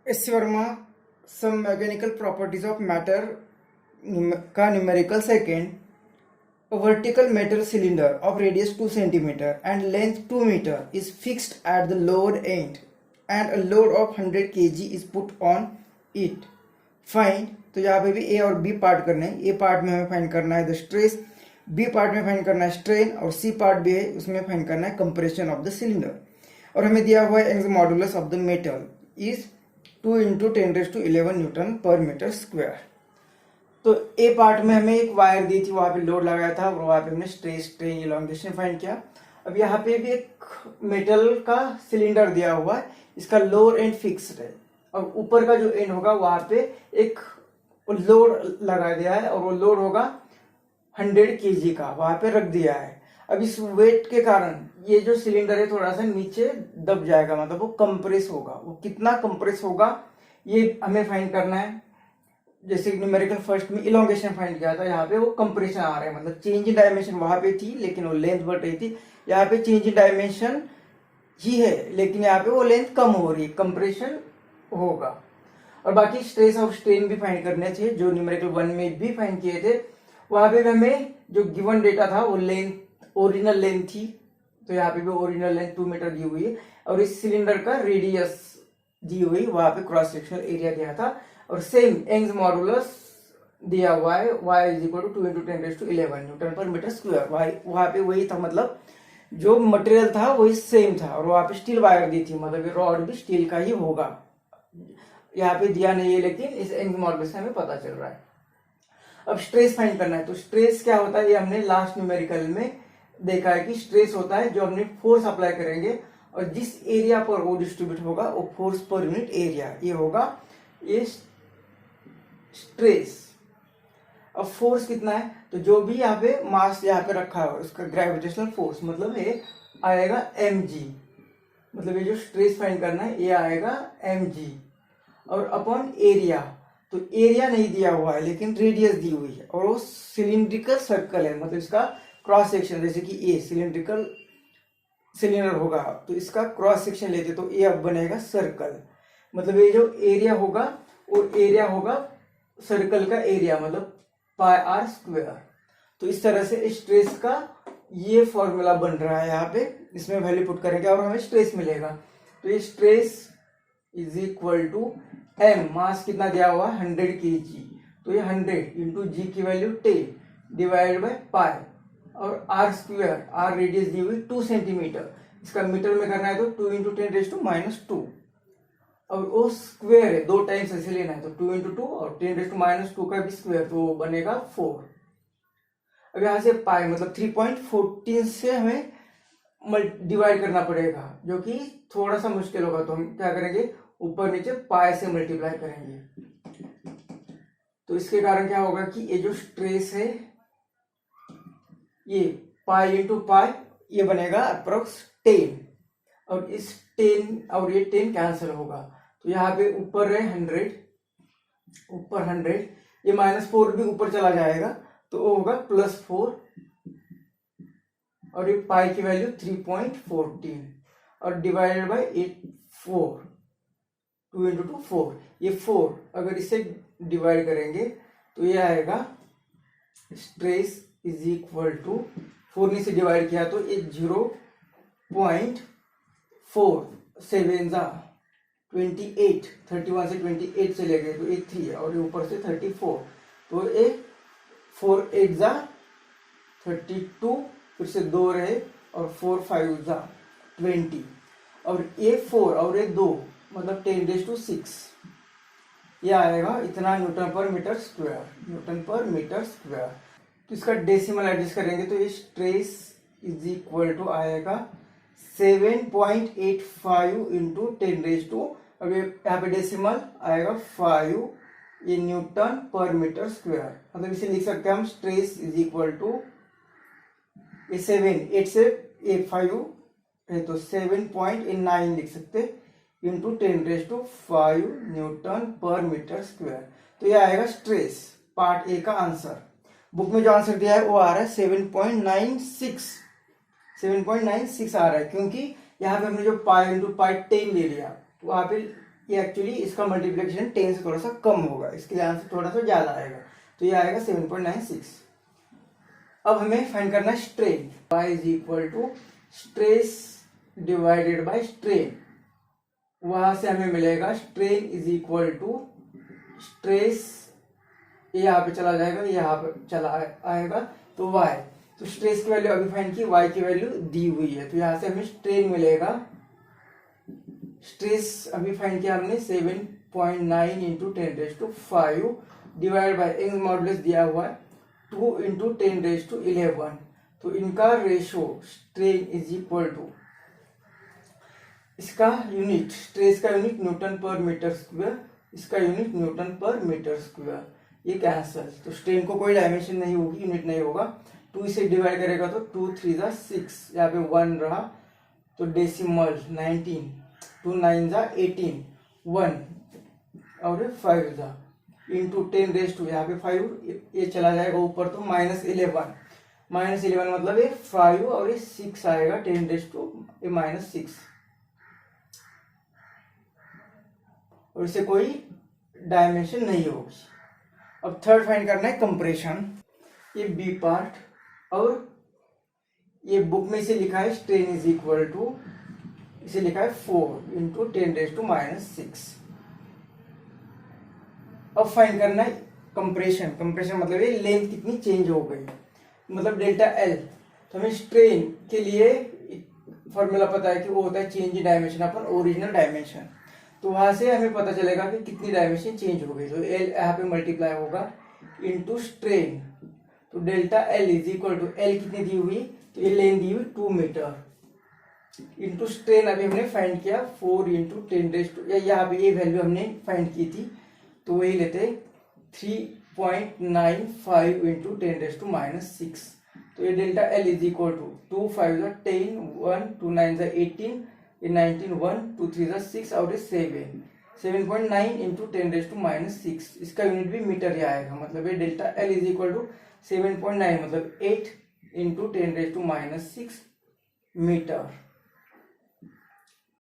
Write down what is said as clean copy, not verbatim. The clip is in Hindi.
S Verma some mechanical properties of matter का numerical second. A vertical metal cylinder of radius 2 cm and length 2 meter is fixed at the lower end and a load of 100 kg is put on it. Find. तो यहाँ पे भी ए और बी पार्ट करने हैं. ए पार्ट में हमें फाइंड करना है द स्ट्रेस, बी पार्ट में फाइंड करना है स्ट्रेन और सी पार्ट भी है उसमें फाइंड करना है कंप्रेशन ऑफ द सिलेंडर. और हमें दिया हुआ है Young's modulus of the metal is 2 × 10⁻11 newton per metre square. तो ए पार्ट में हमें एक वायर दी थी, वहां पे लोड लगाया था और वहां पे हमने स्ट्रेस स्ट्रेन इलॉन्गेशन फाइंड किया. अब यहाँ पे भी एक मेटल का सिलेंडर दिया हुआ है, इसका लोअर एंड फिक्स्ड है और ऊपर का जो एंड होगा वहां पे एक लोड लगा दिया है और वो लोड होगा 100 kg का, वहां पे रख दिया है. अब इस वेट के कारण ये जो सिलेंडर है थोड़ा सा नीचे दब जाएगा, मतलब वो कंप्रेस होगा. वो कितना कंप्रेस होगा ये हमें फाइंड करना है. जैसे न्यूमेरिकल फर्स्ट में इलोंगेशन फाइंड किया था, यहाँ पे वो कंप्रेशन आ रहा है, मतलब चेंज इन डायमेंशन वहां पे थी लेकिन वो लेंथ बढ़ रही थी. यहाँ पे चेंज इन डायमेंशन ही है लेकिन यहाँ पे वो लेंथ कम हो रही है, कंप्रेशन होगा. और बाकी स्ट्रेस और स्ट्रेन भी फाइंड करने थे जो न्यूमेरिकल 1 में भी फाइंड किए थे. वहां पे हमें जो गिवन डेटा था वो लेंथ ओरिजिनल लेंथ थी, तो यहाँ पे भी ओरिजिनल लेंथ 2 मीटर दी हुई है और इस सिलेंडर का रेडियस दी हुई, वहां पे क्रॉस सेक्शनल एरिया दिया था और सेम यंग्स मॉडुलस दिया हुआ है y = 2 × 10⁻11 newton per metre square. वहां पे वही था, मतलब जो मटेरियल था वही सेम था और वहां पे स्टील वायर दी थी, मतलब ये रॉड भी स्टील का ही होगा. यहाँ पे दिया नहीं है लेकिन इस यंग्स मॉडुलस से हमें पता चल रहा है. अब स्ट्रेस फाइंड करना है. तो स्ट्रेस क्या होता है ये हमने लास्ट न्यूमेरिकल में देखा है कि स्ट्रेस होता है जो हमने फोर्स अप्लाई करेंगे और जिस एरिया पर वो डिस्ट्रीब्यूट होगा वो फोर्स पर यूनिट एरिया, ये होगा ये स्ट्रेस. अब फोर्स कितना है, तो जो भी यहाँ पे मास यहाँ पे रखा है उसका ग्रेविटेशनल फोर्स मतलब ये आएगा mg, मतलब ये जो स्ट्रेस फाइंड करना है ये आएगा mg. और अपॉन एरिया, तो एरिया नहीं दिया हुआ है लेकिन रेडियस दी हुई है और वो सिलिंड्रिकल सर्कल है, मतलब इसका क्रॉस सेक्शन, जैसे कि ए सिलिंड्रिकल सिलेंडर होगा तो इसका क्रॉस सेक्शन लेते तो ए अब बनेगा सर्कल. मतलब ये जो एरिया होगा वो एरिया होगा सर्कल का एरिया, मतलब πr². तो इस तरह से स्ट्रेस का ये फॉर्मूला बन रहा है यहाँ पे, इसमें वैल्यू पुट करेंगे और हमें स्ट्रेस मिलेगा. तो ये स्ट्रेस = m, मास कितना दिया हुआ 100 kg, तो ये 100 × g की वैल्यू 10 डिवाइड बाय पाई और r², r रेडियस दी हुई 2 सेंटीमीटर, इसका मीटर में करना है तो 2 × 10⁻². और वो स्क्वायर है, 2 टाइम्स ऐसे लेना है तो 2 × 2 और 10⁻² का भी स्क्वायर, तो वो बनेगा 4. अब यहाँ से पाई मतलब 3.14 से हमें डिवाइड करना पड़ेगा जो कि थोड़ा सा मुश्किल होगा, तो हम क्या करेंगे ऊपर नीचे पाई से मल्टीप्लाई करेंगे. तो इसके कारण क्या होगा कि ये जो स्ट्रेस है ये पाई × पाई ये बनेगा अप्रोक्स 10 और इस 10 और ये 10 कैंसिल होगा. तो यहाँ पे ऊपर है 100, ऊपर 100, ये -4 भी ऊपर चला जाएगा तो वो होगा +4 और ये पाई की वैल्यू 3.14 और डिवाइडेड बाय 4, 2 × 2 4, ये 4 अगर इसे डिवाइड करेंगे तो ये आएगा स्ट्रेस = 4 ने से डिवाइड किया तो ये 0.4 7 28, 31 से 28 चले गए तो ये 3 है और ये ऊपर से 34, तो ये 4 8 32, फिर से 2 रहे और 4 5 20 और ये 4 और ये 2 मतलब 10⁻6, ये आएगा इतना Newton per metre square, Newton per metre square. तो इसका डेसिमल एडजस्ट करेंगे तो ये स्ट्रेस = आएगा 7.85 × 10⁻², अब यहाँ पे डेसिमल आएगा 5, ये न्यूटन पर मीटर स्क्वायर. मतलब इसे लिख सकते हैं हम स्ट्रेस = ये 7 8 से 5 है तो 7.9 लिख सकते × 10⁵ न्यूटन पर मीटर स्क्वायर. तो ये आएगा स्ट्रेस पार्ट ए का आंसर. बुक में जो आंसर दिया है वो आ रहा है 7.96 आ रहा है, क्योंकि यहाँ पे हमने जो पाई × पाई 10 ले लिया, वहां पे ये एक्चुअली इसका मल्टीप्लिकेशन 10 से थोड़ा सा कम होगा, इसके लिए आंसर थोड़ा सा ज़्यादा आएगा, तो ये आएगा 7.96। अब हमें फाइंड करना है strain. y is equal to stress divided by strain. वहां से हमें मिलेगा strain is equal to stress, ये यहाँ पे चला जाएगा, ये यहाँ पे चला आएगा, तो y, तो स्ट्रेस की वैल्यू अभी फाइंड की, y की वैल्यू दी हुई है, तो यहाँ से हमें स्ट्रेन मिलेगा। स्ट्रेस अभी फाइंड किया हमने 7.9 into 10⁵ divide by Young's modulus दिया हुआ है 2 इंटू 10⁻11, तो इनका ratio strain is equal to, इसका यूनिट, स्ट्रेस का unit newton per metre square, इसका unit newton per metre square, ये कैंसल, तो स्ट्रेन को कोई डायमेंशन नहीं होगी, यूनिट नहीं होगा। 2 से डिवाइड करेगा तो 2 3 ज़ा 6, यहाँ पे 1 रहा, तो डेसिमल 19, 2 9 ज़ा 18, 1 और 5 ज़ा इंटू 10⁻², यहाँ पे 5, ये चला जाएगा ऊपर, तो -11, -11 मतलब ये 5 और ये 6 आएगा, 10⁻⁻6, और इसे कोई डायमेंशन नहीं होगी। अब थर्ड फाइंड करना है कंप्रेशन। ये बी पार्ट, और ये बुक में इसे लिखा है स्ट्रेन इज इक्वल टू, इसे लिखा है 4 इंटू 10⁻⁻6। अब फाइंड करना है कंप्रेशन। कंप्रेशन मतलब ये लेंथ कितनी चेंज हो गई, मतलब डेल्टा एल। तो हमें स्ट्रेन के लिए फॉर्मूला पता है कि वो होता है change in dimension upon original dimension, तो वहां से हमें पता चलेगा कि कितनी डायमेंशन चेंज हो गई, तो एल यहाँ पे मल्टीप्लाई होगा इंटू स्ट्रेन, तो delta L is equal to, L कितनी दी हुई, तो ये लेंथ दी हुई 2 मीटर, इंटू स्ट्रेन अभी हमने फाइंड किया 4 इंटू 10⁻², या यहाँ पे ये वैल्यू हमने फाइंड की थी, तो वही लेते 3.95 इंटू 10⁻⁻6, तो ये delta L is equal to 2 5 ज़ा 10, 1 2 9 ज़ा 18, ये 19, 1 2 3 ज़ा 6 और ये 7.9 इंटू 10⁻⁻6, इसका यूनिट भी मीटर ही आएगा, मतलब ये delta L is equal to 7.9 मतलब 8 इंटू 10⁻⁻6 मीटर।